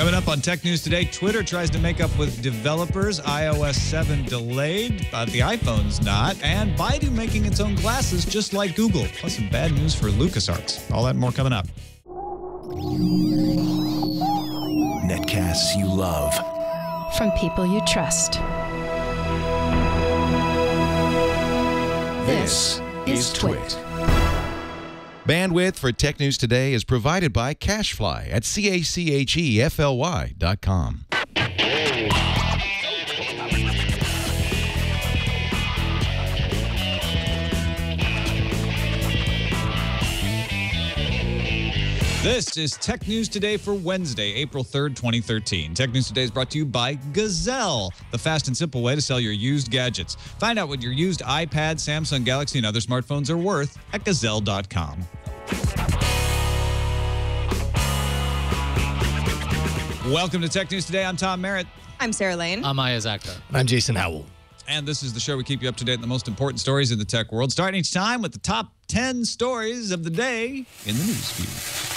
Coming up on Tech News Today, Twitter tries to make up with developers. iOS 7 delayed, but the iPhone's not. And Baidu making its own glasses just like Google. Plus some bad news for LucasArts. All that and more coming up. Netcasts you love. From people you trust. This is Twit. Bandwidth for Tech News Today is provided by CacheFly at CACHEFLY.com. This is Tech News Today for Wednesday, April 3rd, 2013. Tech News Today is brought to you by Gazelle, the fast and simple way to sell your used gadgets. Find out what your used iPad, Samsung Galaxy, and other smartphones are worth at Gazelle.com. Welcome to Tech News Today. I'm Tom Merritt. I'm Sarah Lane. I'm Aya Zakta. And I'm Jason Howell. And this is the show we keep you up to date on the most important stories in the tech world, starting each time with the top 10 stories of the day in the news feed.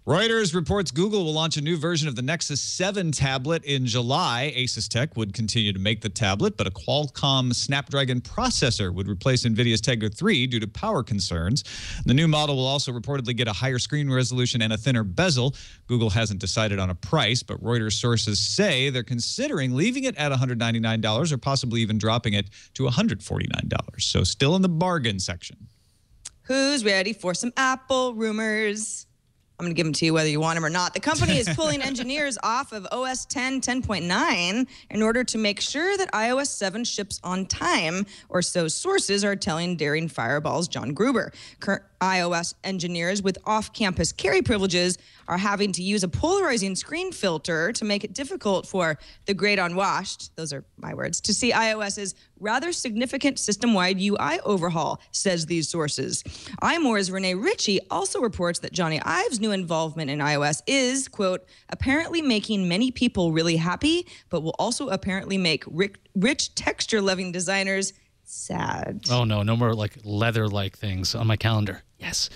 Reuters reports Google will launch a new version of the Nexus 7 tablet in July. Asus Tech would continue to make the tablet, but a Qualcomm Snapdragon processor would replace NVIDIA's Tegra 3 due to power concerns. The new model will also reportedly get a higher screen resolution and a thinner bezel. Google hasn't decided on a price, but Reuters sources say they're considering leaving it at $199 or possibly even dropping it to $149. So still in the bargain section. Who's ready for some Apple rumors? I'm going to give them to you whether you want them or not. The company is pulling engineers off of OS 10 10.9 in order to make sure that iOS 7 ships on time, or so sources are telling Daring Fireball's John Gruber. Current iOS engineers with off-campus carry privileges are having to use a polarizing screen filter to make it difficult for the great unwashed, those are my words, to see iOS's rather significant system-wide UI overhaul, says these sources. iMore's Renee Ritchie also reports that Johnny Ive's new involvement in iOS is, quote, apparently making many people really happy, but will also apparently make rich texture-loving designers sad. Oh, no. No more like leather-like things on my calendar. Yes.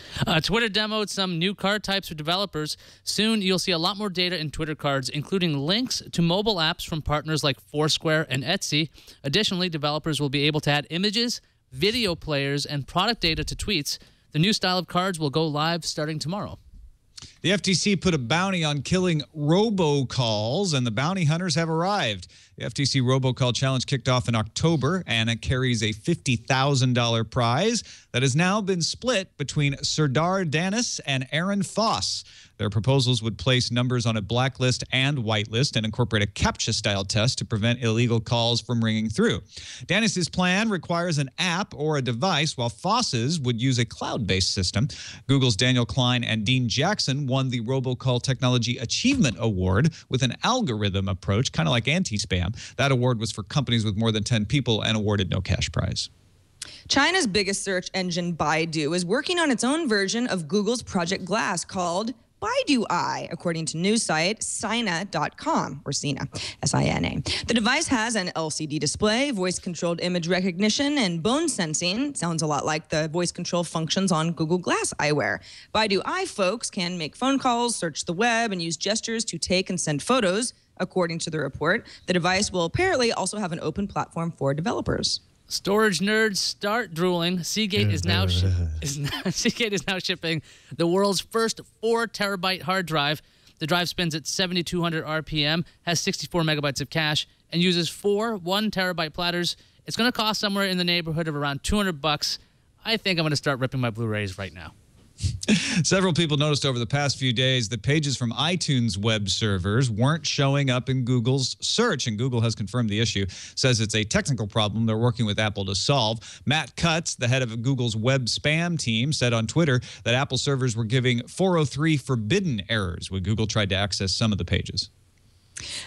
Twitter demoed some new card types for developers. Soon, you'll see a lot more data in Twitter cards, including links to mobile apps from partners like Foursquare and Etsy. Additionally, developers will be able to add images, video players, and product data to tweets. The new style of cards will go live starting tomorrow. The FTC put a bounty on killing robocalls, and the bounty hunters have arrived. The FTC robocall challenge kicked off in October, and it carries a $50,000 prize that has now been split between Serdar Danis and Aaron Foss. Their proposals would place numbers on a blacklist and whitelist and incorporate a CAPTCHA-style test to prevent illegal calls from ringing through. Danis's plan requires an app or a device, while Foss's would use a cloud-based system. Google's Daniel Klein and Dean Jackson won the Robocall Technology Achievement Award with an algorithm approach, kind of like anti-spam. That award was for companies with more than 10 people and awarded no cash prize. China's biggest search engine, Baidu, is working on its own version of Google's Project Glass called ByDoI, according to news site Sina.com, or Sina, S-I-N-A. The device has an LCD display, voice-controlled image recognition, and bone sensing. Sounds a lot like the voice control functions on Google Glass eyewear. ByDoI folks can make phone calls, search the web, and use gestures to take and send photos. According to the report, the device will apparently also have an open platform for developers. Storage nerds start drooling. Seagate is now Seagate is now shipping the world's first 4-terabyte hard drive. The drive spins at 7,200 RPM, has 64 megabytes of cache, and uses 4 1-terabyte platters. It's going to cost somewhere in the neighborhood of around $200. I think I'm going to start ripping my Blu-rays right now. Several people noticed over the past few days that pages from iTunes web servers weren't showing up in Google's search, and Google has confirmed the issue, says it's a technical problem they're working with Apple to solve. Matt Cutts, the head of Google's web spam team, said on Twitter that Apple servers were giving 403 forbidden errors when Google tried to access some of the pages.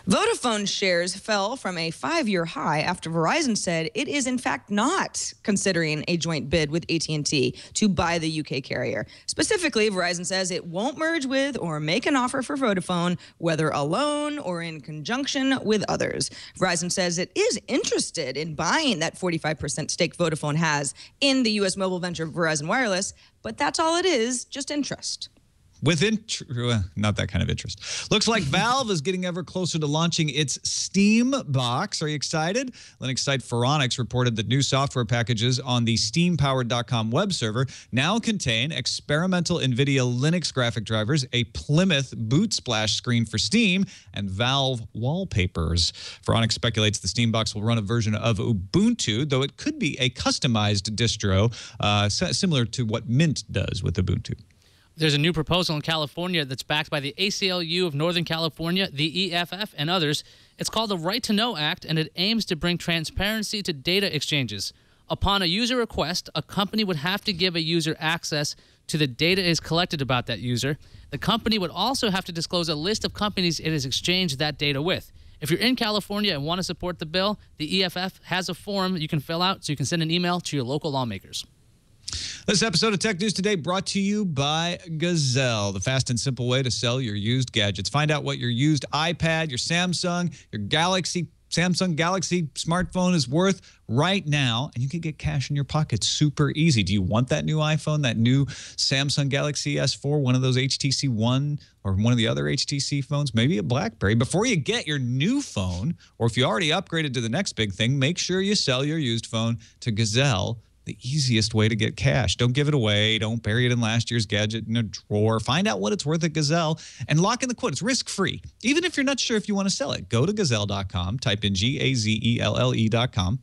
Vodafone shares fell from a 5-year high after Verizon said it is in fact not considering a joint bid with AT&T to buy the UK carrier. Specifically, Verizon says it won't merge with or make an offer for Vodafone, whether alone or in conjunction with others. Verizon says it is interested in buying that 45% stake Vodafone has in the U.S. mobile venture Verizon Wireless, but that's all it is, just interest. Not that kind of interest. Looks like Valve is getting ever closer to launching its Steam box. Are you excited? Linux site Phoronix reported that new software packages on the steampowered.com web server now contain experimental NVIDIA Linux graphic drivers, a Plymouth boot splash screen for Steam, and Valve wallpapers. Phoronix speculates the Steam box will run a version of Ubuntu, though it could be a customized distro similar to what Mint does with Ubuntu. There's a new proposal in California that's backed by the ACLU of Northern California, the EFF, and others. It's called the Right to Know Act, and it aims to bring transparency to data exchanges. Upon a user request, a company would have to give a user access to the data is collected about that user. The company would also have to disclose a list of companies it has exchanged that data with. If you're in California and want to support the bill, the EFF has a form you can fill out so you can send an email to your local lawmakers. This episode of Tech News Today brought to you by Gazelle, the fast and simple way to sell your used gadgets. Find out what your used iPad, your Samsung, your Samsung Galaxy smartphone is worth right now, and you can get cash in your pocket super easy. Do you want that new iPhone, that new Samsung Galaxy S4, one of those HTC One or one of the other HTC phones, maybe a BlackBerry? Before you get your new phone, or if you already upgraded to the next big thing, make sure you sell your used phone to Gazelle, the easiest way to get cash. Don't give it away. Don't bury it in last year's gadget in a drawer. Find out what it's worth at Gazelle and lock in the quote. It's risk-free. Even if you're not sure if you want to sell it, go to Gazelle.com, type in Gazelle.com,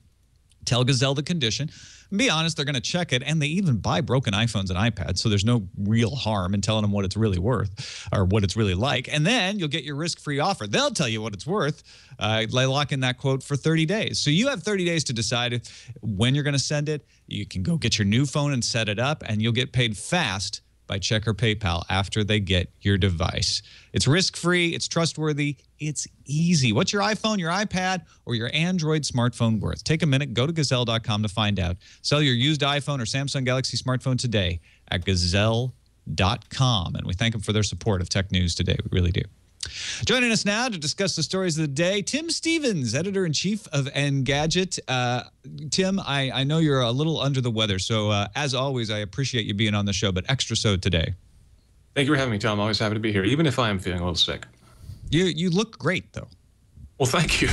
tell Gazelle the condition. And be honest, they're going to check it, and they even buy broken iPhones and iPads, so there's no real harm in telling them what it's really worth or what it's really like. And then you'll get your risk-free offer. They'll tell you what it's worth. They lock in that quote for 30 days. So you have 30 days to decide when you're going to send it. You can go get your new phone and set it up, and you'll get paid fast by check or PayPal after they get your device. It's risk-free, it's trustworthy, it's easy. What's your iPhone, your iPad, or your Android smartphone worth? Take a minute, go to Gazelle.com to find out. Sell your used iPhone or Samsung Galaxy smartphone today at Gazelle.com. And we thank them for their support of Tech News Today. We really do. Joining us now to discuss the stories of the day, Tim Stevens, editor-in-chief of Engadget. Tim, I know you're a little under the weather, so as always, I appreciate you being on the show, but extra so today. Thank you for having me, Tom. Always happy to be here, even if I am feeling a little sick. You look great, though. Well, thank you.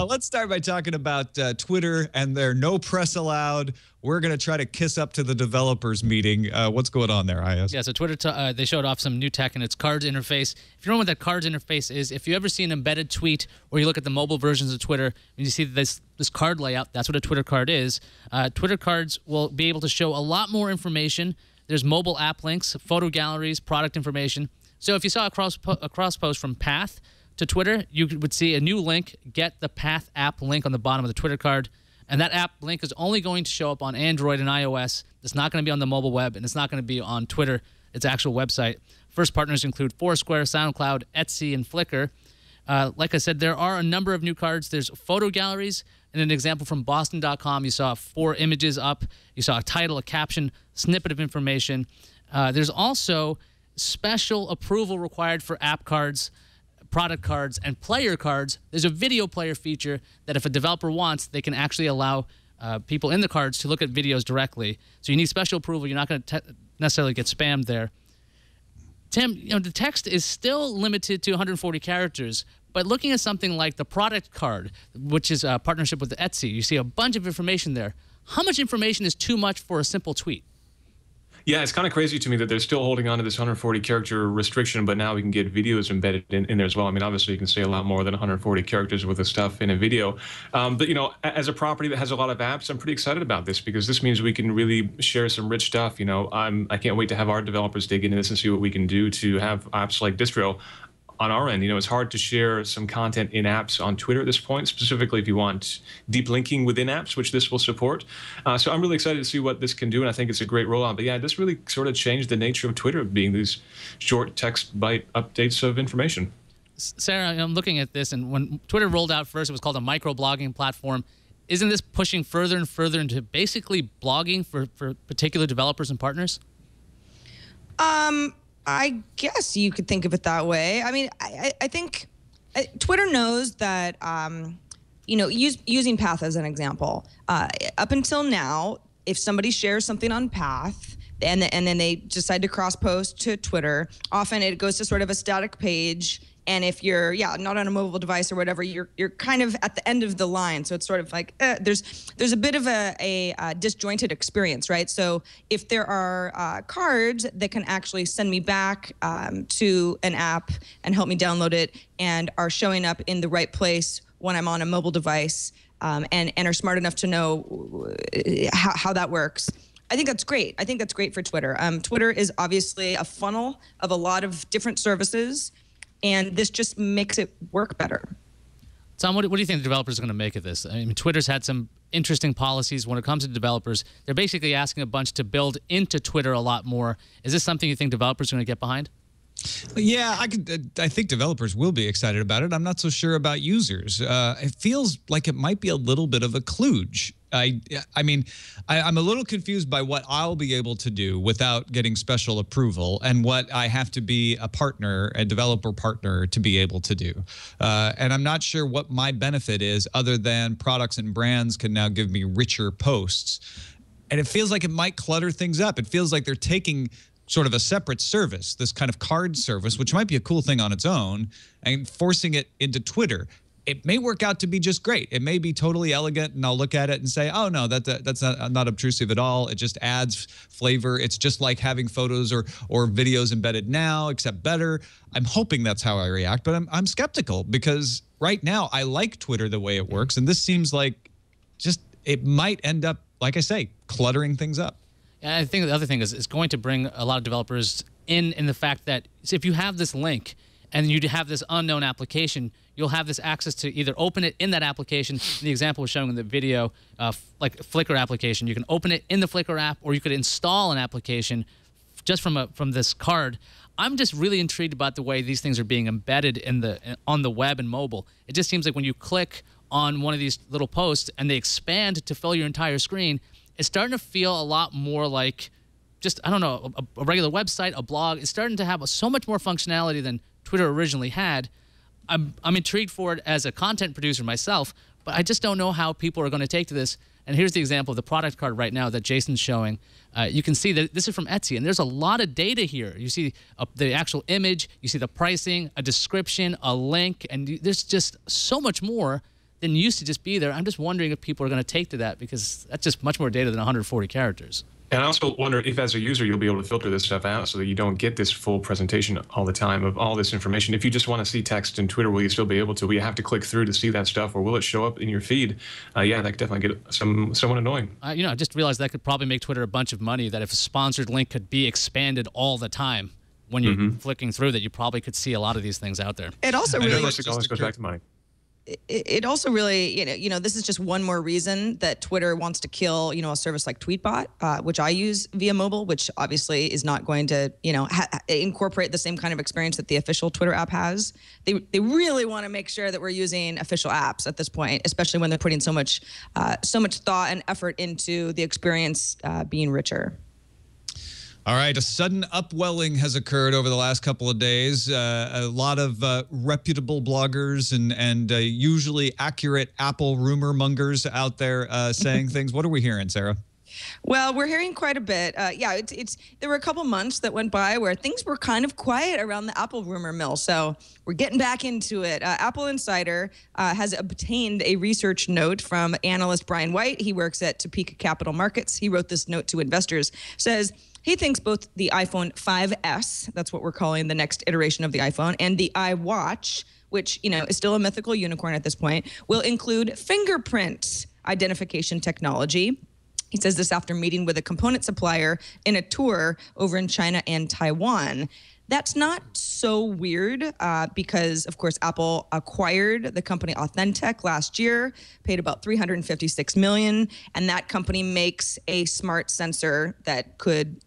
Let's start by talking about Twitter and their no press allowed. We're going to try to kiss up to the developers meeting. What's going on there, IS? Yeah, so Twitter, they showed off some new tech in its cards interface. If you don't know what that cards interface is, if you ever see an embedded tweet or you look at the mobile versions of Twitter and you see this card layout, that's what a Twitter card is. Twitter cards will be able to show a lot more information. There's mobile app links, photo galleries, product information. So if you saw a cross post from Path to Twitter, you would see a new link, get the Path app link on the bottom of the Twitter card. And that app link is only going to show up on Android and iOS. It's not going to be on the mobile web, and it's not going to be on Twitter, its actual website. First partners include Foursquare, SoundCloud, Etsy, and Flickr. Like I said, there are a number of new cards. There's photo galleries. And an example from Boston.com, you saw 4 images up. You saw a title, a caption, snippet of information. There's also special approval required for app cards, product cards, and player cards. There's a video player feature that if a developer wants, they can actually allow people in the cards to look at videos directly. So you need special approval. You're not going to necessarily get spammed there. Tim, the text is still limited to 140 characters, but looking at something like the product card, which is a partnership with Etsy, you see a bunch of information there. How much information is too much for a simple tweet? Yeah, it's kind of crazy to me that they're still holding on to this 140-character restriction, but now we can get videos embedded in there as well. I mean, obviously, you can say a lot more than 140 characters worth of stuff in a video. But, as a property that has a lot of apps, I'm pretty excited about this because this means we can really share some rich stuff. I can't wait to have our developers dig into this and see what we can do to have apps like Distro on our end. It's hard to share some content in apps on Twitter at this point, specifically if you want deep linking within apps, which this will support. So I'm really excited to see what this can do, and I think it's a great rollout. But yeah, this really sort of changed the nature of Twitter, being these short text bite updates of information. Sarah, I'm looking at this, and when Twitter rolled out first, it was called a microblogging platform. Isn't this pushing further and further into basically blogging for particular developers and partners? I guess you could think of it that way. I mean, I think Twitter knows that, using Path as an example, up until now, if somebody shares something on Path, and then they decide to cross-post to Twitter, often it goes to sort of a static page. And if you're, not on a mobile device or whatever, you're kind of at the end of the line. So it's sort of like there's a bit of a disjointed experience, right? So if there are cards that can actually send me back to an app and help me download it, and are showing up in the right place when I'm on a mobile device, and are smart enough to know how that works, I think that's great. I think that's great for Twitter. Twitter is obviously a funnel of a lot of different services, and this just makes it work better. Tom, what do you think the developers are going to make of this? I mean, Twitter's had some interesting policies when it comes to developers. They're basically asking a bunch to build into Twitter a lot more. Is this something you think developers are going to get behind? Yeah, I think developers will be excited about it. I'm not so sure about users. It feels like it might be a little bit of a kludge. I'm a little confused by what I'll be able to do without getting special approval, and what I have to be a developer partner to be able to do. And I'm not sure what my benefit is, other than products and brands can now give me richer posts. And it feels like it might clutter things up. It feels like they're taking sort of a separate service, this kind of card service, which might be a cool thing on its own, and forcing it into Twitter. It may work out to be just great. It may be totally elegant, and I'll look at it and say, oh, no, that's not obtrusive at all. It just adds flavor. It's just like having photos or videos embedded now, except better. I'm hoping that's how I react, but I'm skeptical, because right now I like Twitter the way it works, and this seems like it might end up, like I say, cluttering things up. And I think the other thing is it's going to bring a lot of developers in the fact that if you have this link and you have this unknown application, you'll have this access to either open it in that application. The example was showing in the video, like Flickr application. You can open it in the Flickr app, or you could install an application just from this card. I'm just really intrigued about the way these things are being embedded on the web and mobile. It just seems like when you click on one of these little posts and they expand to fill your entire screen, it's starting to feel a lot more like just, I don't know, a regular website, a blog. It's starting to have so much more functionality than Twitter originally had. I'm intrigued for it as a content producer myself, but I just don't know how people are going to take to this. And here's the example of the product card right now that Jason's showing. You can see that this is from Etsy, and there's a lot of data here. You see the actual image, you see the pricing, a description, a link, and there's just so much more than used to just be there. I'm just wondering if people are going to take to that, because that's just much more data than 140 characters. And I also wonder if, as a user, you'll be able to filter this stuff out so that you don't get this full presentation all the time of all this information. If you just want to see text in Twitter, will you still be able to? Will you have to click through to see that stuff, or will it show up in your feed? Yeah, that could definitely get somewhat annoying. I just realized that could probably make Twitter a bunch of money, that if a sponsored link could be expanded all the time when you're flicking through, that you probably could see a lot of these things out there. It also really always goes back to money. It also really, this is just one more reason that Twitter wants to kill, a service like Tweetbot, which I use via mobile, which obviously is not going to, incorporate the same kind of experience that the official Twitter app has. They really want to make sure that we're using official apps at this point, especially when they're putting so much thought and effort into the experience being richer. All right, a sudden upwelling has occurred over the last couple of days. A lot of reputable bloggers and usually accurate Apple rumor mongers out there saying things. What are we hearing, Sarah? Well, we're hearing quite a bit. There were a couple months that went by where things were kind of quiet around the Apple rumor mill. So we're getting back into it. Apple Insider has obtained a research note from analyst Brian White. He works at Topeka Capital Markets. He wrote this note to investors, says he thinks both the iPhone 5S, that's what we're calling the next iteration of the iPhone, and the iWatch, which, is still a mythical unicorn at this point, will include fingerprint identification technology. He says this after meeting with a component supplier in a tour over in China and Taiwan. That's not so weird because, of course, Apple acquired the company Authentic last year, paid about $356 million, and that company makes a smart sensor that could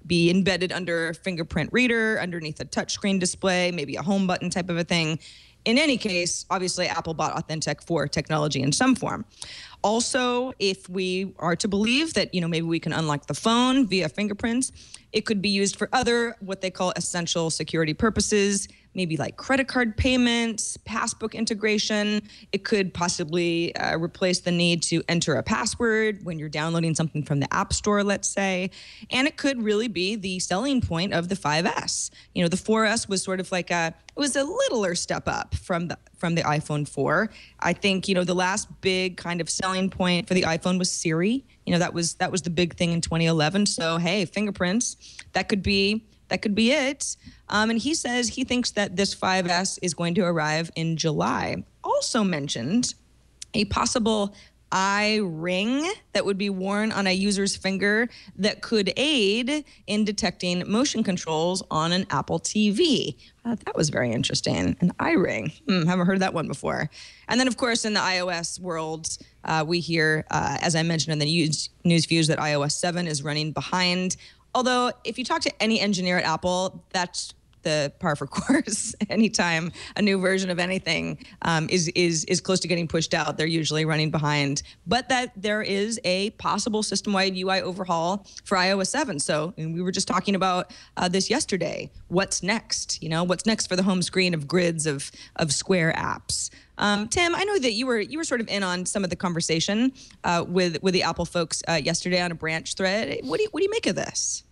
be embedded under a fingerprint reader, underneath a touchscreen display, maybe a home button type of a thing. In any case, obviously, Apple bought Authentic for technology in some form. Also, if we are to believe that, maybe we can unlock the phone via fingerprints, it could be used for other, what they call essential security purposes, maybe like credit card payments, passbook integration. It could possibly replace the need to enter a password when you're downloading something from the App Store, let's say. And it could really be the selling point of the 5S. The 4S was sort of like it was a littler step up from the iPhone 4. I think, the last big kind of selling point for the iPhone was Siri. That was the big thing in 2011. So, hey, fingerprints, that could be it. And he says he thinks that this 5S is going to arrive in July. Also mentioned a possible eye ring that would be worn on a user's finger that could aid in detecting motion controls on an Apple TV. That was very interesting. An eye ring. Haven't heard that one before. And then, of course, in the iOS world, we hear, as I mentioned in the news views, that iOS 7 is running behind. Although, if you talk to any engineer at Apple, that's the par for course. Anytime a new version of anything is close to getting pushed out, they're usually running behind. But that there is a possible system-wide UI overhaul for iOS 7. So, and we were just talking about this yesterday. What's next? What's next for the home screen of grids of Square apps? Tim, I know that you were sort of in on some of the conversation with the Apple folks yesterday on a branch thread. What do you make of this?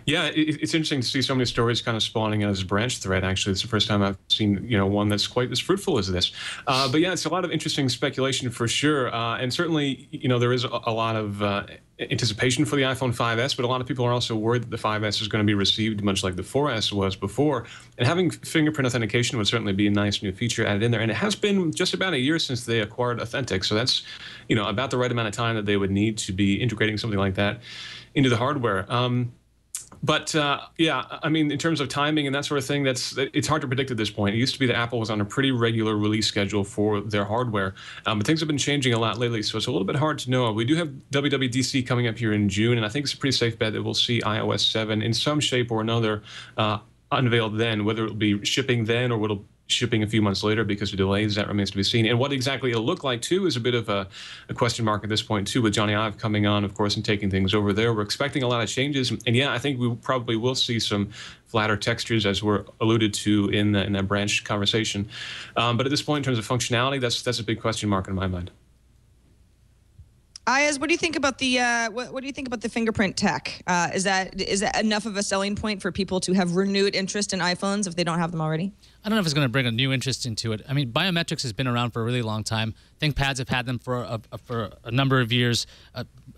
Yeah, it's interesting to see so many stories kind of spawning as a branch thread. Actually, it's the first time I've seen one that's quite as fruitful as this. But yeah, it's a lot of interesting speculation for sure, and certainly there is a lot of anticipation for the iPhone 5S, but a lot of people are also worried that the 5S is going to be received much like the 4S was before. And having fingerprint authentication would certainly be a nice new feature added in there. And it has been just about a year since they acquired Authentic, so that's about the right amount of time that they would need to be integrating something like that into the hardware. But yeah, I mean, in terms of timing and that sort of thing, it's hard to predict at this point. It used to be that Apple was on a pretty regular release schedule for their hardware, but things have been changing a lot lately, so it's a little bit hard to know. We do have WWDC coming up here in June, and I think it's a pretty safe bet that we'll see iOS 7 in some shape or another unveiled then. Whether it'll be shipping then or whether it'll shipping a few months later because of delays, that remains to be seen. And what exactly it'll look like, too, is a bit of a question mark at this point, too, with Johnny Ive coming on, of course, and taking things over there. We're expecting a lot of changes. And, yeah, I think we probably will see some flatter textures, as we're alluded to in that branch conversation. But at this point, in terms of functionality, that's a big question mark in my mind. Ayaz, what do you think about the what do you think about the fingerprint tech? Is that enough of a selling point for people to have renewed interest in iPhones if they don't have them already? I don't know if it's going to bring a new interest into it. I mean, biometrics has been around for a really long time. ThinkPads have had them for a number of years.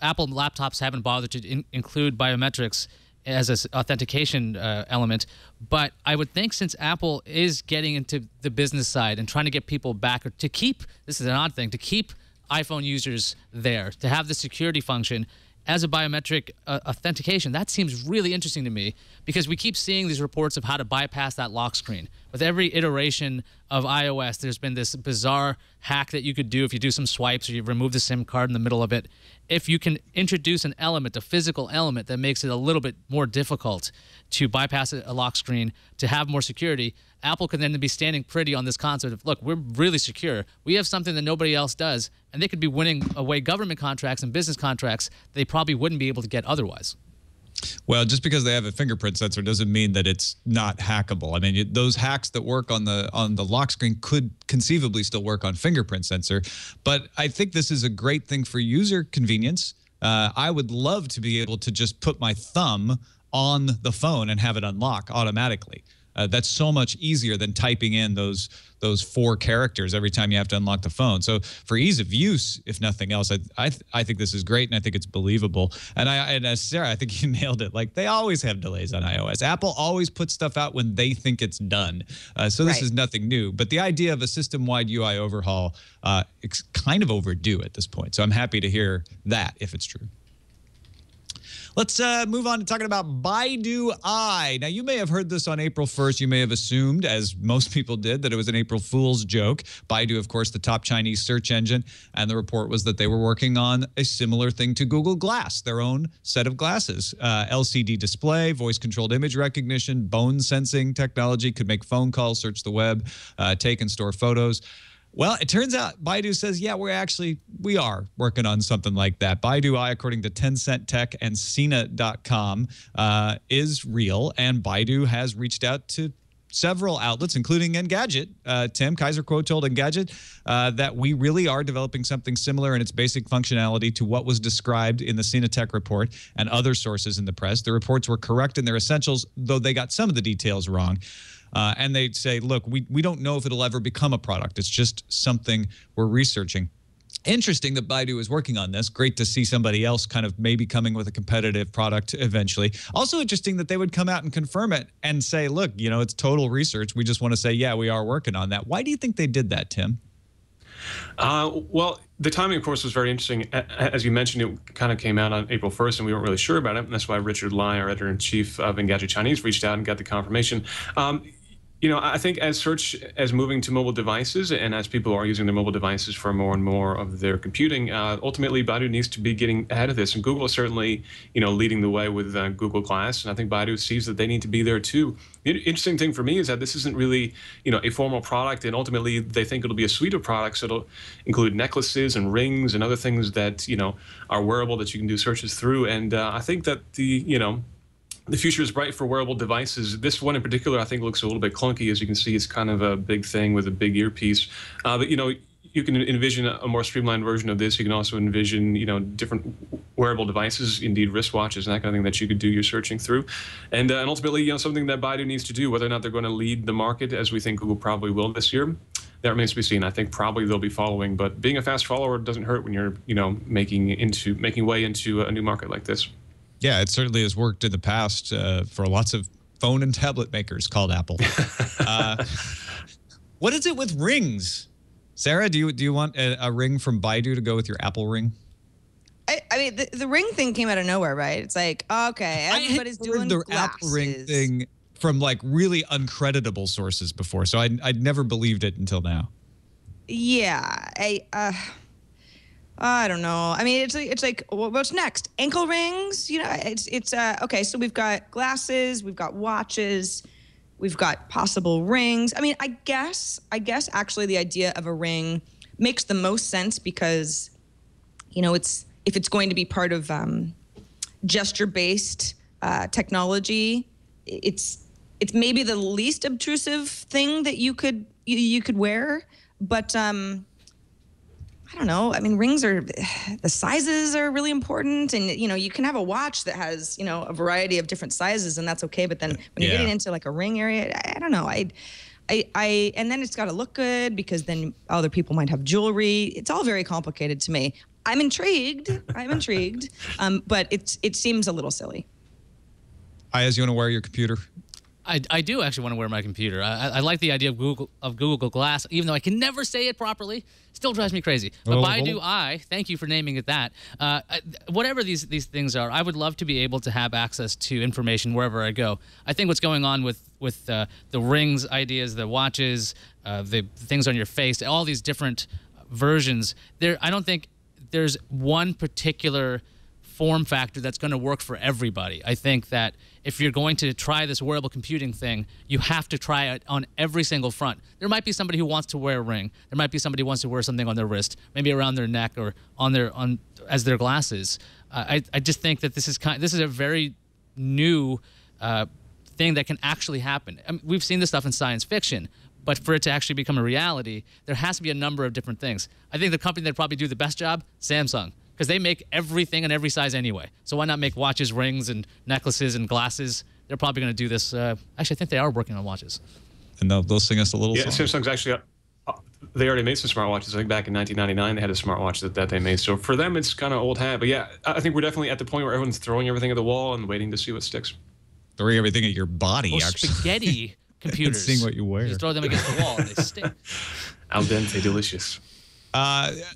Apple laptops haven't bothered to include biometrics as an authentication element. But I would think since Apple is getting into the business side and trying to get people back, or to keep, this is an odd thing, to keep iPhone users there, to have the security function as a biometric authentication, that seems really interesting to me, because we keep seeing these reports of how to bypass that lock screen. With every iteration of iOS, there's been this bizarre hack that you could do if you do some swipes or you remove the SIM card in the middle of it. If you can introduce an element, a physical element, that makes it a little bit more difficult to bypass a lock screen, to have more security, Apple could then be standing pretty on this concept of, look, we're really secure. We have something that nobody else does, and they could be winning away government contracts and business contracts they probably wouldn't be able to get otherwise. Well, just because they have a fingerprint sensor doesn't mean that it's not hackable. I mean, those hacks that work on the lock screen could conceivably still work on fingerprint sensor. But I think this is a great thing for user convenience. I would love to be able to just put my thumb on the phone and have it unlock automatically. That's so much easier than typing in those 4 characters every time you have to unlock the phone. So for ease of use, if nothing else, I think this is great, and I think it's believable. And as Sarah, I think you nailed it. Like, they always have delays on iOS. Apple always puts stuff out when they think it's done. So this is nothing new. But the idea of a system-wide UI overhaul, it's kind of overdue at this point. So I'm happy to hear that, if it's true. Let's move on to talking about ByDoI. Now, you may have heard this on April 1st. You may have assumed, as most people did, that it was an April Fool's joke. Baidu, of course, the top Chinese search engine, and the report was that they were working on a similar thing to Google Glass, their own set of glasses. LCD display, voice-controlled image recognition, bone sensing technology, could make phone calls, search the web, take and store photos. Well, it turns out Baidu says, yeah, we are working on something like that. ByDoI, according to Tencent Tech and Sina.com, is real, and Baidu has reached out to several outlets, including Engadget. Tim, Kaiser Kuo told Engadget that we really are developing something similar in its basic functionality to what was described in the Sina Tech report and other sources in the press. The reports were correct in their essentials, though they got some of the details wrong. And they say, look, we don't know if it'll ever become a product. It's just something we're researching. Interesting that Baidu is working on this. Great to see somebody else kind of maybe coming with a competitive product eventually. Also interesting that they would come out and confirm it and say, look, it's total research. We just want to say, yeah, we are working on that. Why do you think they did that, Tim? Well, the timing, of course, was very interesting. As you mentioned, it kind of came out on April 1st, and we weren't really sure about it. And that's why Richard Lai, our editor-in-chief of Engadget Chinese, reached out and got the confirmation. I think as search as moving to mobile devices, and as people are using their mobile devices for more and more of their computing, ultimately Baidu needs to be getting ahead of this. And Google is certainly, leading the way with Google Glass, and I think Baidu sees that they need to be there too. The interesting thing for me is that this isn't really, a formal product, and ultimately they think it'll be a suite of products that'll include necklaces and rings and other things that, are wearable that you can do searches through. And I think that the future is bright for wearable devices. This one in particular, I think, looks a little bit clunky. As you can see, it's kind of a big thing with a big earpiece. But, you can envision a more streamlined version of this. You can also envision, different wearable devices, indeed wristwatches and that kind of thing that you could do your searching through. And ultimately, something that Baidu needs to do, whether or not they're going to lead the market, as we think Google probably will this year, that remains to be seen. I think probably they'll be following. But being a fast follower doesn't hurt when you're, making way into a new market like this. Yeah, it certainly has worked in the past for lots of phone and tablet makers called Apple. What is it with rings? Sarah, do you want a ring from Baidu to go with your Apple ring? I mean, the ring thing came out of nowhere, right? It's like, okay, everybody's doing the glasses. Apple ring thing from like really uncreditable sources before, so I'd never believed it until now. Yeah, I don't know. I mean, it's like what's next? Ankle rings? It's okay. So we've got glasses, we've got watches, we've got possible rings. I mean, I guess actually the idea of a ring makes the most sense because, if it's going to be part of gesture-based technology, it's maybe the least obtrusive thing that you could wear, but I don't know. I mean, the sizes are really important, and you can have a watch that has a variety of different sizes, and that's okay. But then when you're getting into like a ring area, I don't know. And then it's got to look good because then other people might have jewelry. It's all very complicated to me. I'm intrigued. But it seems a little silly. Ayaz, you want to wear your computer? I do actually want to wear my computer. I like the idea of Google Glass, even though I can never say it properly. Still drives me crazy. But ByDoI, thank you for naming it that. Whatever these things are, I would love to be able to have access to information wherever I go. I think what's going on with the rings ideas, the watches, the things on your face, all these different versions. I don't think there's one particular form factor that's going to work for everybody. I think that if you're going to try this wearable computing thing, you have to try it on every single front. There might be somebody who wants to wear a ring. There might be somebody who wants to wear something on their wrist, maybe around their neck or as their glasses. I just think that this is a very new thing that can actually happen. I mean, we've seen this stuff in science fiction, but for it to actually become a reality, there has to be a number of different things. I think the company that probably do the best job, Samsung, because they make everything in every size anyway. So why not make watches, rings, and necklaces and glasses they're probably going to do this. Actually, I think they are working on watches. And they'll sing us a little song. Samsung's actually, they already made some smartwatches. I think back in 1999, they had a smartwatch that they made. So for them, it's kind of old hat. But yeah, I think we're definitely at the point where everyone's throwing everything at the wall and waiting to see what sticks. Throwing everything at your body, actually. Spaghetti computers. Seeing what you wear. You just throw them against the wall and they stick. Al dente, delicious.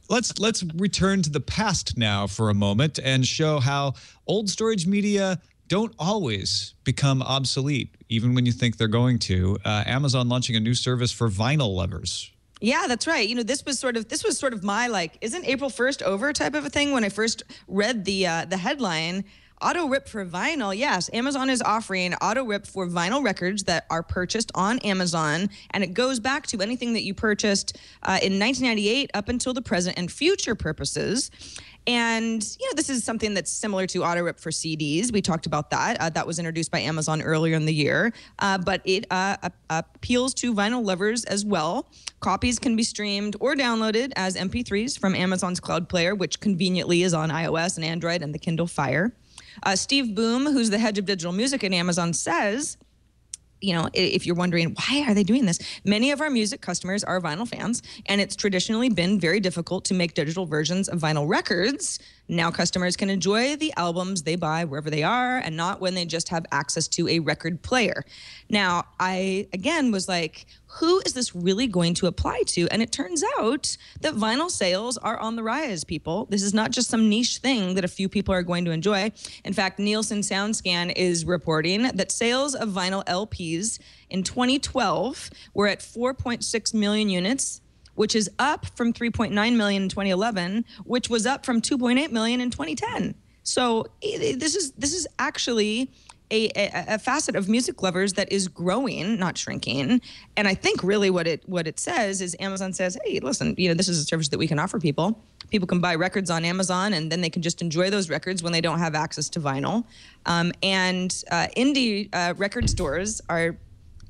Let's return to the past now for a moment and show how old storage media don't always become obsolete, even when you think they're going to. Amazon launching a new service for vinyl lovers. Yeah, that's right. You know, this was sort of my, like, isn't April 1st over type of a thing when I first read the headline. Auto rip for vinyl. Yes, Amazon is offering auto rip for vinyl records that are purchased on Amazon, and it goes back to anything that you purchased in 1998 up until the present and future purposes. And, you know, this is something that's similar to auto rip for CDs. We talked about that. That was introduced by Amazon earlier in the year, but it appeals to vinyl lovers as well. Copies can be streamed or downloaded as MP3s from Amazon's Cloud Player, which conveniently is on iOS and Android and the Kindle Fire. Steve Boom, who's the head of digital music at Amazon, says, you know, if you're wondering, why are they doing this? Many of our music customers are vinyl fans, and it's traditionally been very difficult to make digital versions of vinyl records. Now customers can enjoy the albums they buy wherever they are and not when they just have access to a record player. Now, I, again, was like, who is this really going to apply to? And it turns out that vinyl sales are on the rise, people. This is not just some niche thing that a few people are going to enjoy. In fact, Nielsen SoundScan is reporting that sales of vinyl LPs in 2012 were at 4.6 million units, which is up from 3.9 million in 2011, which was up from 2.8 million in 2010. So this is actually a facet of music lovers that is growing, not shrinking. And I think really what it says is Amazon says, hey, listen, you know, this is a service that we can offer people. People can buy records on Amazon, and then they can just enjoy those records when they don't have access to vinyl. Indie record stores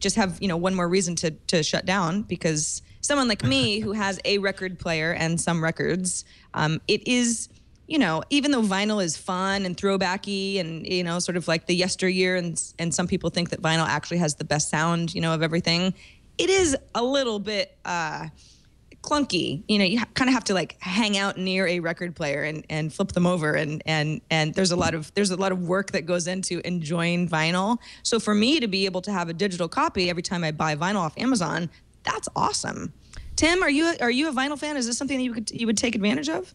just have, you know, one more reason to shut down, because someone like me who has a record player and some records, it is, you know, even though vinyl is fun and throwbacky and, you know, sort of like the yesteryear, and some people think that vinyl actually has the best sound, you know, of everything, it is a little bit clunky. You know, you kind of have to like hang out near a record player and flip them over, and there's a lot of work that goes into enjoying vinyl. So for me to be able to have a digital copy every time I buy vinyl off Amazon, that's awesome. Tim, are you a vinyl fan? Is this something that you would take advantage of?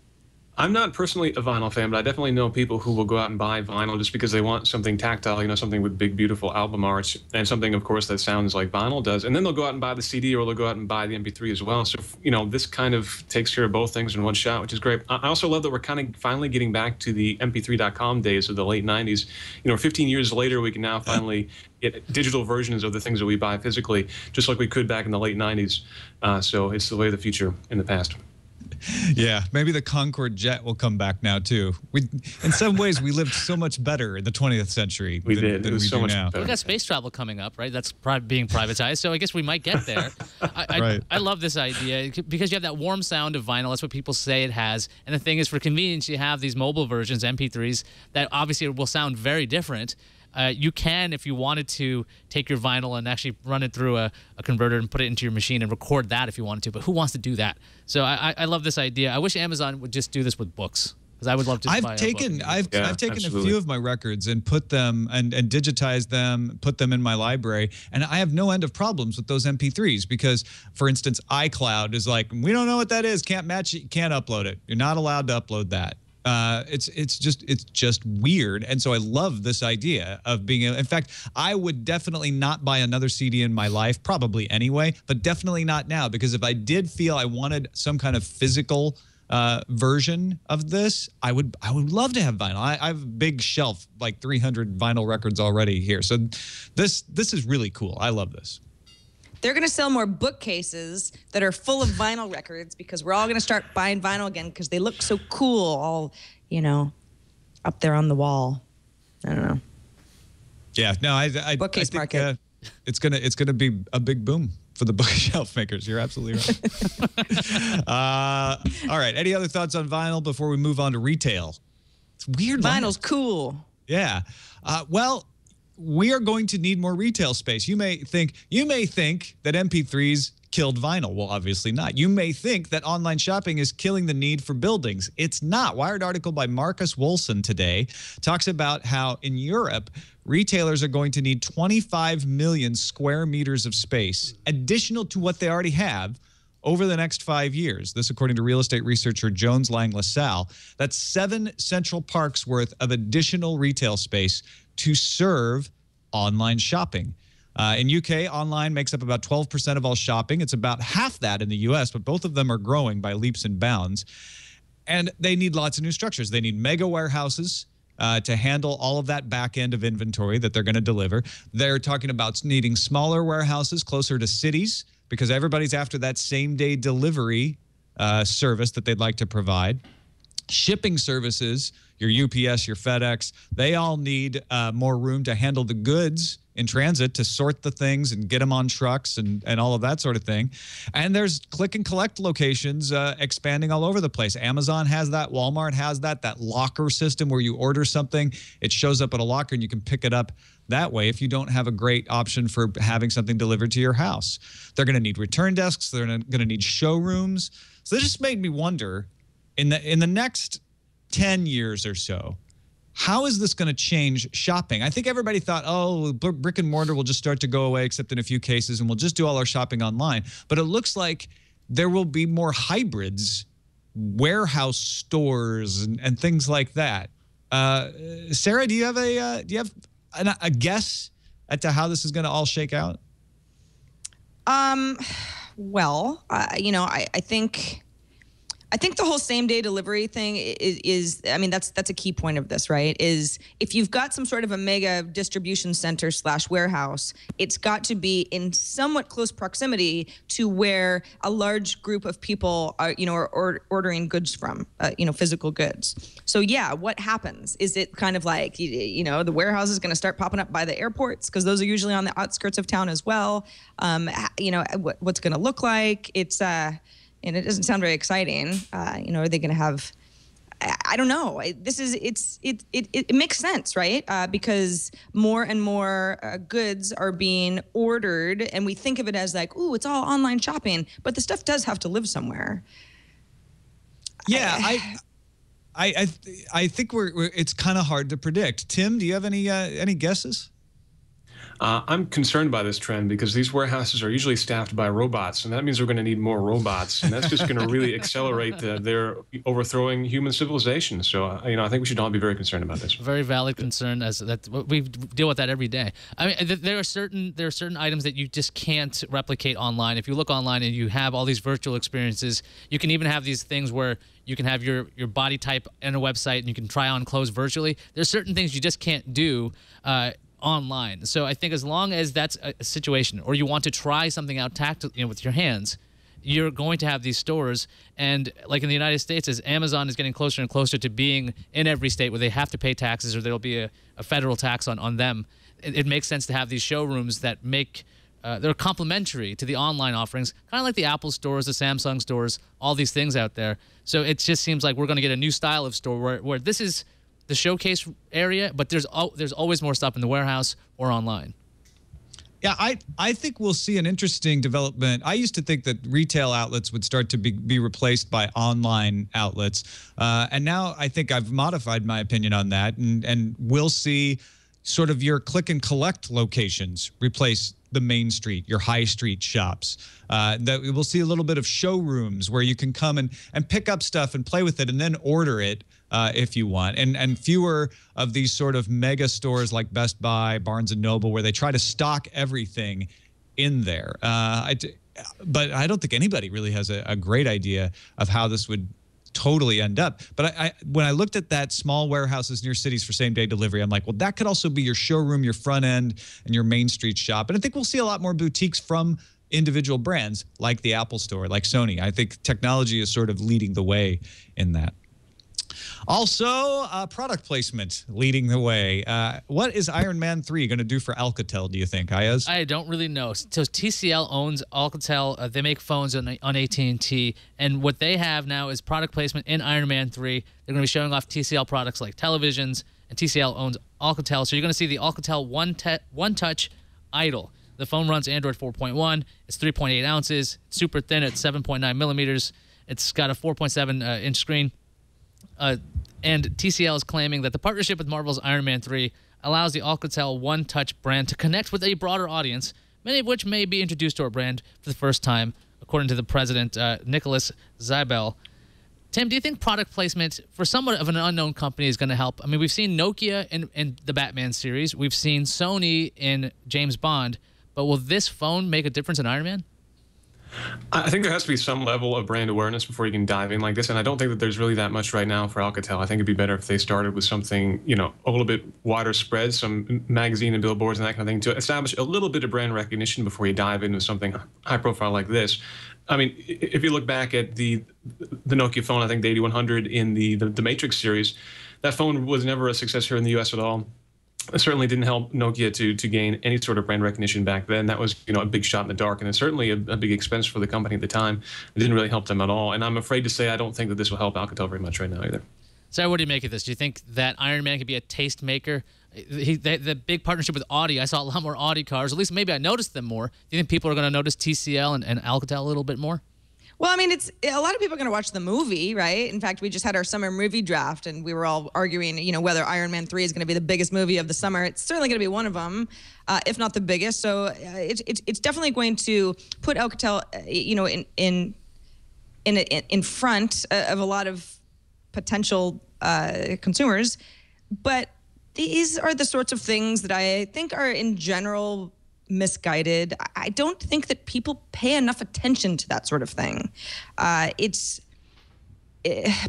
I'm not personally a vinyl fan, but I definitely know people who will go out and buy vinyl just because they want something tactile, you know, something with big, beautiful album art, and something, of course, that sounds like vinyl does. And then they'll go out and buy the CD, or they'll go out and buy the MP3 as well. So, you know, this kind of takes care of both things in one shot, which is great. I also love that we're kind of finally getting back to the MP3.com days of the late 90s. You know, 15 years later, we can now finally get digital versions of the things that we buy physically, just like we could back in the late 90s. So it's the way of the future in the past. Yeah, maybe the Concorde jet will come back now too. In some ways, we lived so much better in the 20th century than we do now. We got space travel coming up, right? That's being privatized, so I guess we might get there. I love this idea because you have that warm sound of vinyl. That's what people say it has. And the thing is, for convenience, you have these mobile versions, MP3s, that obviously will sound very different. You can, if you wanted to, take your vinyl and actually run it through a converter and put it into your machine and record that if you wanted to. But who wants to do that? So I love this idea. I wish Amazon would just do this with books, because I would love to. I've taken a few of my records and put them and digitized them, put them in my library, and I have no end of problems with those MP3s because, for instance, iCloud is like, we don't know what that is, can't match it, can't upload it. You're not allowed to upload that. It's just weird, and so I love this idea of being able. In fact, I would definitely not buy another CD in my life, probably anyway, but definitely not now, because if I did feel I wanted some kind of physical version of this, I would love to have vinyl. I have a big shelf, like 300 vinyl records already here, so this is really cool. I love this. They're going to sell more bookcases that are full of vinyl records, because we're all going to start buying vinyl again because they look so cool, all, you know, up there on the wall. I don't know. Yeah, no, I bookcase market. It's gonna be a big boom for the bookshelf makers. You're absolutely right. All right. Any other thoughts on vinyl before we move on to retail? It's weird. Vinyl's cool. Yeah. Well, we are going to need more retail space. You may think that MP3s killed vinyl. Well, obviously not. You may think that online shopping is killing the need for buildings. It's not. Wired article by Marcus Wolson today talks about how in Europe, retailers are going to need 25 million square meters of space, additional to what they already have, over the next 5 years. This, according to real estate researcher Jones Lang LaSalle. That's 7 Central Parks worth of additional retail space to serve online shopping. In UK, online makes up about 12% of all shopping. It's about half that in the US, but both of them are growing by leaps and bounds. And they need lots of new structures. They need mega warehouses to handle all of that back end of inventory that they're going to deliver. They're talking about needing smaller warehouses closer to cities because everybody's after that same-day delivery service that they'd like to provide. Shipping services, your UPS, your FedEx, they all need more room to handle the goods in transit, to sort the things and get them on trucks and all of that sort of thing. And there's click and collect locations expanding all over the place. Amazon has that. Walmart has that locker system where you order something, it shows up at a locker and you can pick it up that way if you don't have a great option for having something delivered to your house. They're going to need return desks. They're going to need showrooms. So this just made me wonder, in the next 10 years or so, how is this going to change shopping? I think everybody thought, oh, brick and mortar will just start to go away, except in a few cases, and we'll just do all our shopping online. But it looks like there will be more hybrids, warehouse stores, and things like that. Sarah, do you have a guess as to how this is going to all shake out? Well, I think the whole same-day delivery thing is I mean, that's a key point of this, right? Is if you've got some sort of a mega distribution center / warehouse, it's got to be in somewhat close proximity to where a large group of people are ordering goods from, physical goods. So yeah, what happens? Is it kind of like, the warehouse is going to start popping up by the airports because those are usually on the outskirts of town as well? What's going to look like? And it doesn't sound very exciting. Are they going to have? I don't know. It makes sense, right? Because more and more goods are being ordered, and we think of it as like, ooh, it's all online shopping, but the stuff does have to live somewhere. Yeah, I think it's kind of hard to predict. Tim, do you have any guesses? I'm concerned by this trend because these warehouses are usually staffed by robots, and that means we're going to need more robots, and that's just going to really accelerate their overthrowing human civilization. So, I think we should all be very concerned about this. Very valid concern, as that we deal with that every day. I mean, there are certain items that you just can't replicate online. If you look online and you have all these virtual experiences, you can even have these things where you can have your body type in a website and you can try on clothes virtually. There's certain things you just can't do online. So I think as long as that's a situation, or you want to try something out with your hands, you're going to have these stores. And like in the United States, as Amazon is getting closer and closer to being in every state where they have to pay taxes or there'll be a federal tax on them, it makes sense to have these showrooms that they're complementary to the online offerings, kind of like the Apple stores, the Samsung stores, all these things out there. So it just seems like we're going to get a new style of store where this is the showcase area, but there's always more stuff in the warehouse or online. Yeah, I think we'll see an interesting development. I used to think that retail outlets would start to be replaced by online outlets. And now I think I've modified my opinion on that. And we'll see sort of your click and collect locations replace the main street, your high street shops. That we'll see a little bit of showrooms where you can come and pick up stuff and play with it and then order it if you want. And fewer of these sort of mega stores like Best Buy, Barnes & Noble, where they try to stock everything in there. But I don't think anybody really has a great idea of how this would totally end up. But when I looked at that small warehouses near cities for same-day delivery, I'm like, well, that could also be your showroom, your front end, and your main street shop. And I think we'll see a lot more boutiques from individual brands like the Apple Store, like Sony. I think technology is sort of leading the way in that. Also, product placement leading the way. What is Iron Man 3 going to do for Alcatel, do you think, Ayaz? I don't really know. So TCL owns Alcatel. They make phones on AT&T, and what they have now is product placement in Iron Man 3. They're going to be showing off TCL products like televisions and TCL owns Alcatel. So you're going to see the Alcatel One Touch Idol. The phone runs Android 4.1. It's 3.8 ounces, super thin at 7.9 millimeters. It's got a 4.7-inch screen. And TCL is claiming that the partnership with Marvel's Iron Man 3 allows the Alcatel One Touch brand to connect with a broader audience, many of which may be introduced to our brand for the first time, according to the president, Nicholas Zybel. Tim, do you think product placement for somewhat of an unknown company is going to help? I mean, we've seen Nokia in the Batman series. We've seen Sony in James Bond. But will this phone make a difference in Iron Man? I think there has to be some level of brand awareness before you can dive in like this, and I don't think that there's really that much right now for Alcatel. I think it'd be better if they started with something, you know, a little bit wider spread, some magazine and billboards and that kind of thing to establish a little bit of brand recognition before you dive into something high profile like this. I mean, if you look back at the Nokia phone, I think the 8100 in the Matrix series, that phone was never a success here in the U.S. at all. It certainly didn't help Nokia to gain any sort of brand recognition back then. That was, you know, a big shot in the dark, and it's certainly a big expense for the company at the time. It didn't really help them at all, and I'm afraid to say I don't think that this will help Alcatel very much right now either. So what do you make of this? Do you think that Iron Man could be a taste maker? The big partnership with Audi, I saw a lot more Audi cars. At least maybe I noticed them more. Do you think people are going to notice TCL and Alcatel a little bit more? Well, I mean, it's a lot of people are going to watch the movie, right? In fact, we just had our summer movie draft, and we were all arguing, you know, whether Iron Man 3 is going to be the biggest movie of the summer. It's certainly going to be one of them, if not the biggest. So it's definitely going to put Alcatel, you know, in front of a lot of potential consumers. But these are the sorts of things that I think are in general misguided. I don't think that people pay enough attention to that sort of thing.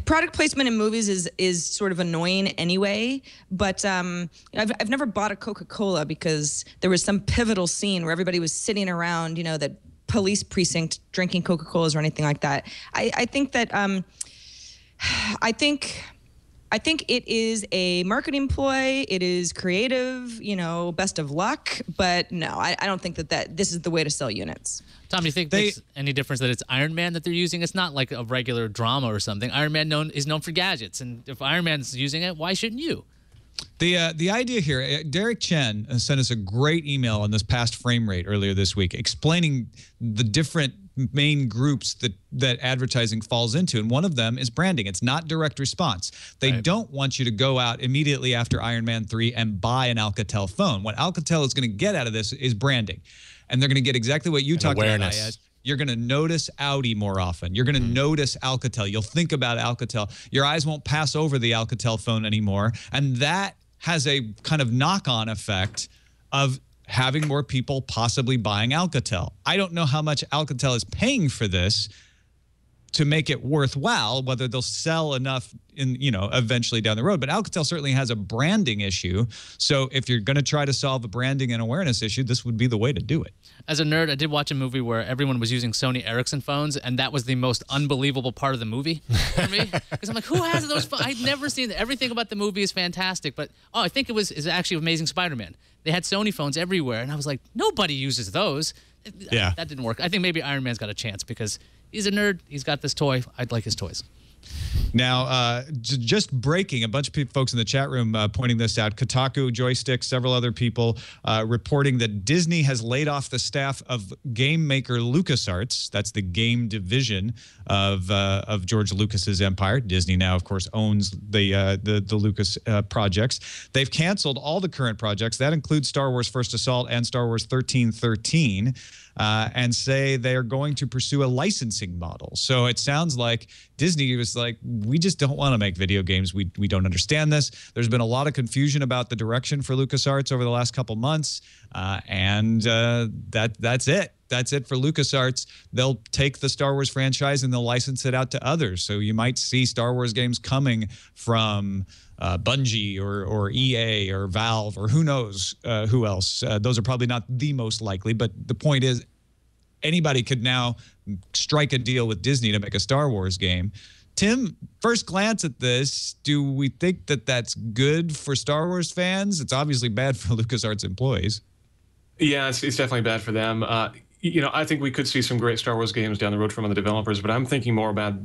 Product placement in movies is sort of annoying anyway, but I've never bought a Coca-Cola because there was some pivotal scene where everybody was sitting around, you know, the police precinct drinking Coca-Colas or anything like that. I think that I think it is a marketing ploy. It is creative, you know, best of luck. But no, I don't think that this is the way to sell units. Tom, do you think there's any difference that it's Iron Man that they're using? It's not like a regular drama or something. Iron Man is known for gadgets. And if Iron Man's using it, why shouldn't you? The idea here, Derek Chen sent us a great email on this past frame rate earlier this week explaining the different main groups that advertising falls into, and one of them is branding. It's not direct response. They don't want you to go out immediately after Iron Man 3 and buy an Alcatel phone. What Alcatel is going to get out of this is branding, and they're going to get exactly what you talked about, Ayaz. You're going to notice Audi more often. You're going to notice Alcatel. You'll think about Alcatel. Your eyes won't pass over the Alcatel phone anymore, and that has a kind of knock-on effect of having more people possibly buying Alcatel. I don't know how much Alcatel is paying for this to make it worthwhile, whether they'll sell enough in, you know, eventually down the road. But Alcatel certainly has a branding issue. So if you're going to try to solve a branding and awareness issue, this would be the way to do it. As a nerd, I did watch a movie where everyone was using Sony Ericsson phones, and that was the most unbelievable part of the movie for me. Because I'm like, who has those phones? I'd never seen that. Everything about the movie is fantastic. But, I think is actually Amazing Spider-Man. They had Sony phones everywhere, and I was like, nobody uses those. Yeah. That didn't work. I think maybe Iron Man's got a chance because he's a nerd. He's got this toy. I'd like his toys. Now, just breaking, a bunch of folks in the chat room pointing this out. Kotaku, Joystick, several other people reporting that Disney has laid off the staff of game maker LucasArts. That's the game division of George Lucas's empire. Disney now, of course, owns the Lucas projects. They've canceled all the current projects. That includes Star Wars First Assault and Star Wars 1313. And say they are going to pursue a licensing model. So it sounds like Disney was like, we just don't want to make video games. We don't understand this. There's been a lot of confusion about the direction for LucasArts over the last couple months, and that's it. That's it for LucasArts. They'll take the Star Wars franchise and they'll license it out to others. So you might see Star Wars games coming from Bungie or EA or Valve or who knows who else. Those are probably not the most likely, but the point is anybody could now strike a deal with Disney to make a Star Wars game. Tim, first glance at this, do we think that that's good for Star Wars fans? It's obviously bad for LucasArts employees. Yeah, it's definitely bad for them. I think we could see some great Star Wars games down the road from other developers, but I'm thinking more about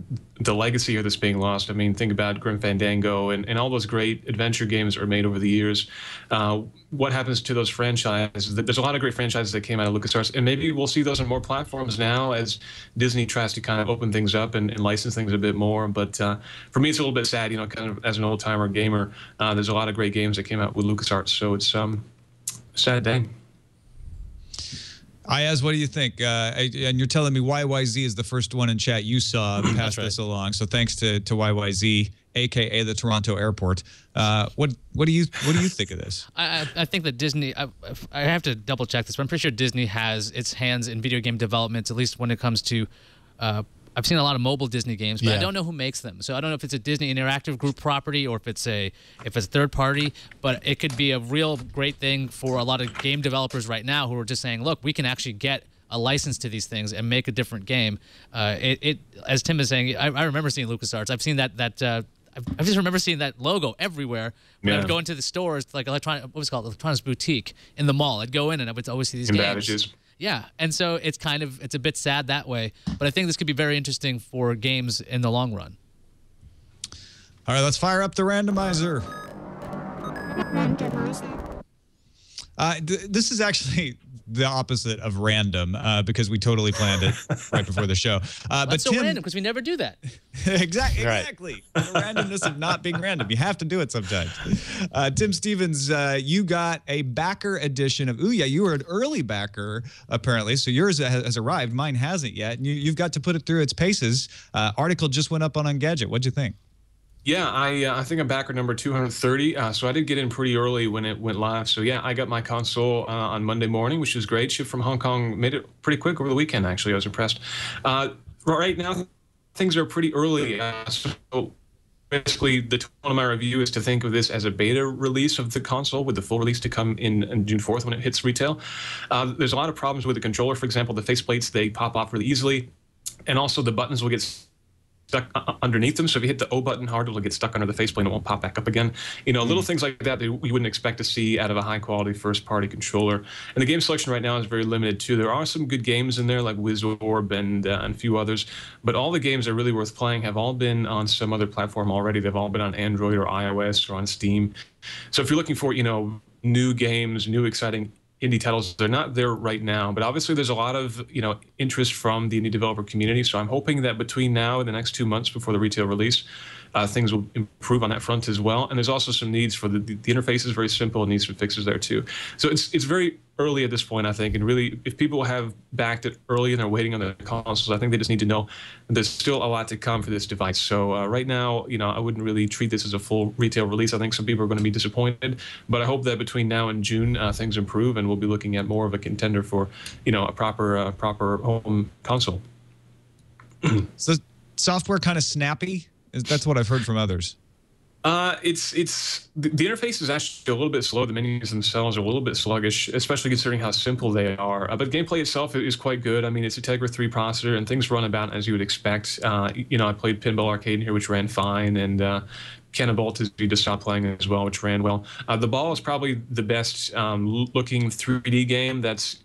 the legacy of this being lost. I mean, think about Grim Fandango and all those great adventure games that were made over the years. What happens to those franchises? There's a lot of great franchises that came out of LucasArts, and maybe we'll see those on more platforms now as Disney tries to kind of open things up and license things a bit more. But for me, it's a little bit sad, kind of as an old-timer gamer. There's a lot of great games that came out with LucasArts, so it's a sad day. Ayaz, what do you think? And you're telling me YYZ is the first one in chat you saw pass this along. So thanks to YYZ, aka the Toronto Airport. What do you think of this? I think that Disney. I have to double check this, but I'm pretty sure Disney has its hands in video game development, at least when it comes to. I've seen a lot of mobile Disney games, but I don't know who makes them. So I don't know if it's a Disney Interactive Group property or if it's third party. But it could be a real great thing for a lot of game developers right now who are just saying, look, we can actually get a license to these things and make a different game. As Tim is saying, I remember seeing LucasArts. I've seen that. I just remember seeing that logo everywhere. When I would go into the stores, like Electronics Boutique in the mall. I'd go in and I would always see these games. Badges. Yeah, and so it's a bit sad that way, but I think this could be very interesting for games in the long run. All right, let's fire up the randomizer. This is actually the opposite of random because we totally planned it right before the show. But so random because we never do that. Exactly. Right. The randomness of not being random. You have to do it sometimes. Tim Stevens, you got a backer edition of Ouya. You were an early backer, apparently, so yours has arrived. Mine hasn't yet. And you've got to put it through its paces. Article just went up on Engadget. What'd you think? Yeah, I think I'm backer number 230. So I did get in pretty early when it went live. So yeah, I got my console on Monday morning, which was great. Shipped from Hong Kong, made it pretty quick over the weekend. Actually, I was impressed. Right now, things are pretty early. So basically, the tone of my review is to think of this as a beta release of the console, with the full release to come in June 4th when it hits retail. There's a lot of problems with the controller. For example, the faceplates, they pop off really easily, and also the buttons will get stuck underneath them. So if you hit the O button hard, it'll get stuck under the faceplate and it won't pop back up again. Little things like that we wouldn't expect to see out of a high-quality first-party controller. And the game selection right now is very limited, too. There are some good games in there, like Wizorb and a few others, but all the games that are really worth playing have all been on some other platform already. They've all been on Android or iOS or on Steam. So if you're looking for, new games, new exciting indie titles, they're not there right now, but obviously there's a lot of interest from the indie developer community. So I'm hoping that between now and the next 2 months before the retail release, things will improve on that front as well. And there's also some needs for the interface is very simple and needs some fixes there too. So it's very early at this point, I think. And really, if people have backed it early and they're waiting on the consoles, I think they just need to know there's still a lot to come for this device. So right now, I wouldn't really treat this as a full retail release. I think some people are going to be disappointed, but I hope that between now and June, things improve and we'll be looking at more of a contender for, a proper home console. So software kind of snappy? That's what I've heard from others. It's the interface is actually a little bit slow. The menus themselves are a little bit sluggish, especially considering how simple they are. But gameplay itself is quite good. I mean, it's a Tegra 3 processor, and things run about as you would expect. I played Pinball Arcade in here, which ran fine, and Cannonball you just stopped playing as well, which ran well. The Ball is probably the best looking 3D game that's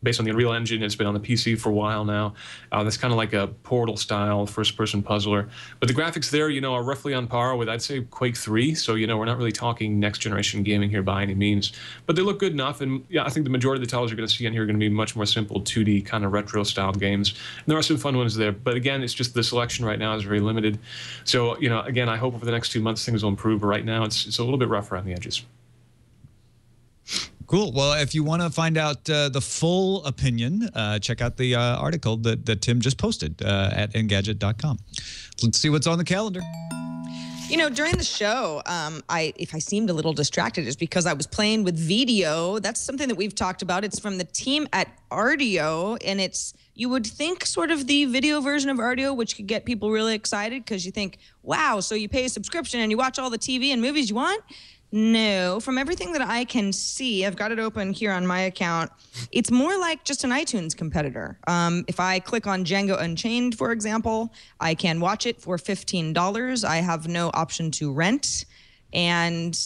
based on the Unreal Engine. It's been on the PC for a while now. That's kind of like a Portal-style first-person puzzler. But the graphics there, are roughly on par with, I'd say, Quake 3. So, we're not really talking next-generation gaming here by any means. But they look good enough. And, yeah, I think the majority of the titles you're going to see on here are going to be much more simple 2D kind of retro-styled games. And there are some fun ones there. But, again, it's just the selection right now is very limited. So, again, I hope over the next 2 months things will improve. But right now it's a little bit rough around the edges. Cool. Well, if you want to find out the full opinion, check out the article that Tim just posted at Engadget.com. Let's see what's on the calendar. During the show, if I seemed a little distracted, it's because I was playing with video. That's something that we've talked about. It's from the team at Rdio, and you would think sort of the video version of Rdio, which could get people really excited because you think, wow, so you pay a subscription and you watch all the TV and movies you want? No, from everything that I can see, I've got it open here on my account, it's more like just an iTunes competitor. If I click on Django Unchained, for example, I can watch it for $15. I have no option to rent. And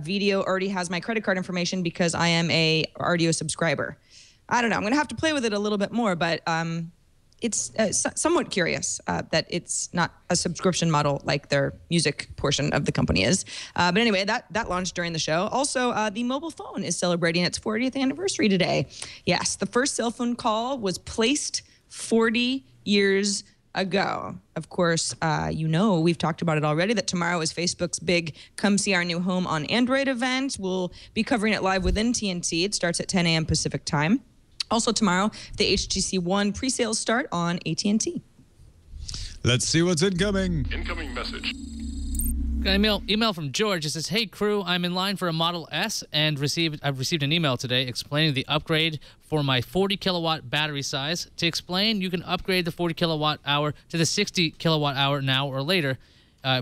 Video already has my credit card information because I am a Rdio subscriber. I don't know. I'm going to have to play with it a little bit more, but it's somewhat curious that it's not a subscription model like their music portion of the company is. But anyway, that launched during the show. Also, the mobile phone is celebrating its 40th anniversary today. Yes, the first cell phone call was placed 40 years ago. Of course, we've talked about it already, that tomorrow is Facebook's big Come See Our New Home on Android event. We'll be covering it live within TNT. It starts at 10 a.m. Pacific time. Also tomorrow, the HTC One pre-sales start on AT&T. Let's see what's incoming. Incoming message. Got an email from George. It says, "Hey crew, I'm in line for a Model S and I've received an email today explaining the upgrade for my 40 kilowatt battery size. To explain, you can upgrade the 40 kilowatt hour to the 60 kilowatt hour now or later."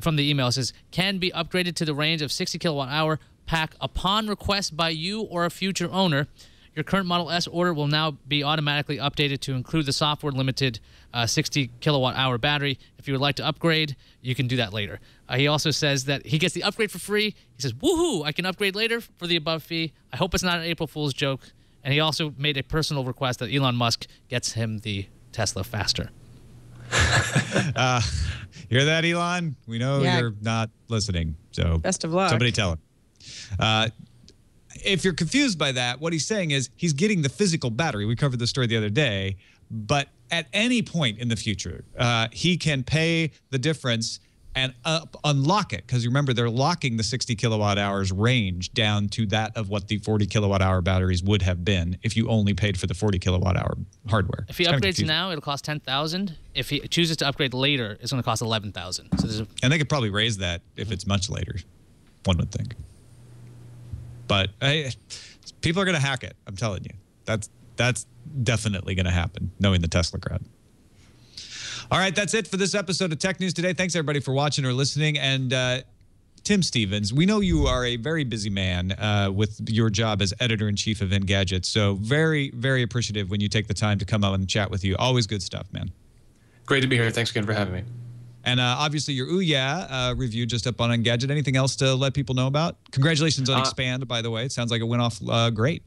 From the email, it says, "Can be upgraded to the range of 60 kilowatt hour pack upon request by you or a future owner. Your current Model S order will now be automatically updated to include the software-limited 60 kilowatt-hour battery. If you would like to upgrade, you can do that later." He also says that he gets the upgrade for free. He says, "Woohoo! I can upgrade later for the above fee. I hope it's not an April Fool's joke." And he also made a personal request that Elon Musk gets him the Tesla faster. Hear that, Elon? We know you're not listening. So best of luck. Somebody tell him. If you're confused by that, what he's saying is he's getting the physical battery. We covered this story the other day. But at any point in the future, he can pay the difference and unlock it. Because remember, they're locking the 60 kilowatt hours range down to that of what the 40 kilowatt hour batteries would have been if you only paid for the 40 kilowatt hour hardware. If he upgrades now, it'll cost $10,000. If he chooses to upgrade later, it's going to cost $11,000. So and they could probably raise that if it's much later, one would think. But people are going to hack it. I'm telling you. That's definitely going to happen, knowing the Tesla crowd. All right, that's it for this episode of Tech News Today. Thanks, everybody, for watching or listening. And Tim Stevens, we know you are a very busy man with your job as editor-in-chief of Engadget. So very, very appreciative when you take the time to come out and chat with you. Always good stuff, man. Great to be here. Thanks again for having me. And obviously your Ooh Yeah review just up on Engadget. Anything else to let people know about? Congratulations on Expand, by the way. It sounds like it went off great.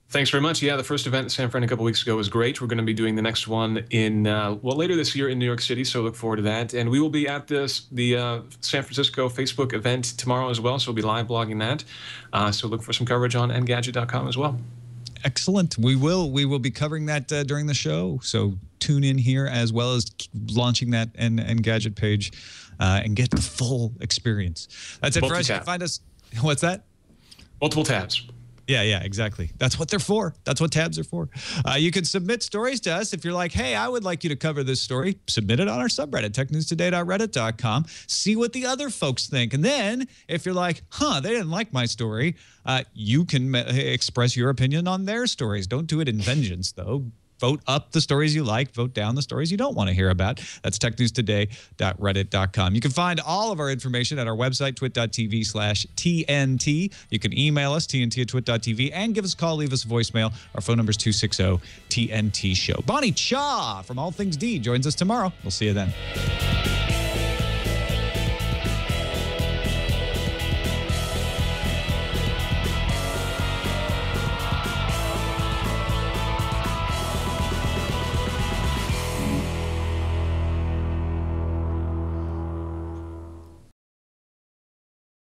Thanks very much. Yeah, the first event in San Fran a couple weeks ago was great. We're going to be doing the next one in, later this year in New York City, so look forward to that. And we will be at the San Francisco Facebook event tomorrow as well, so we'll be live blogging that. So look for some coverage on Engadget.com as well. Excellent. We will be covering that during the show, so tune in here as well as launching that Engadget page and get the full experience. That's it for us. You can find us. What's that? Multiple tabs. Yeah, exactly. That's what they're for. That's what tabs are for. You can submit stories to us. If you're like, hey, I would like you to cover this story, submit it on our subreddit, technewstoday.reddit.com. See what the other folks think. And then if you're like, they didn't like my story, you can express your opinion on their stories. Don't do it in vengeance, though. Vote up the stories you like. Vote down the stories you don't want to hear about. That's technewstoday.reddit.com. You can find all of our information at our website, twit.tv/TNT. You can email us, tnt@twit.tv, and give us a call, leave us a voicemail. Our phone number is 260-TNT-SHOW. Bonnie Cha from All Things D joins us tomorrow. We'll see you then.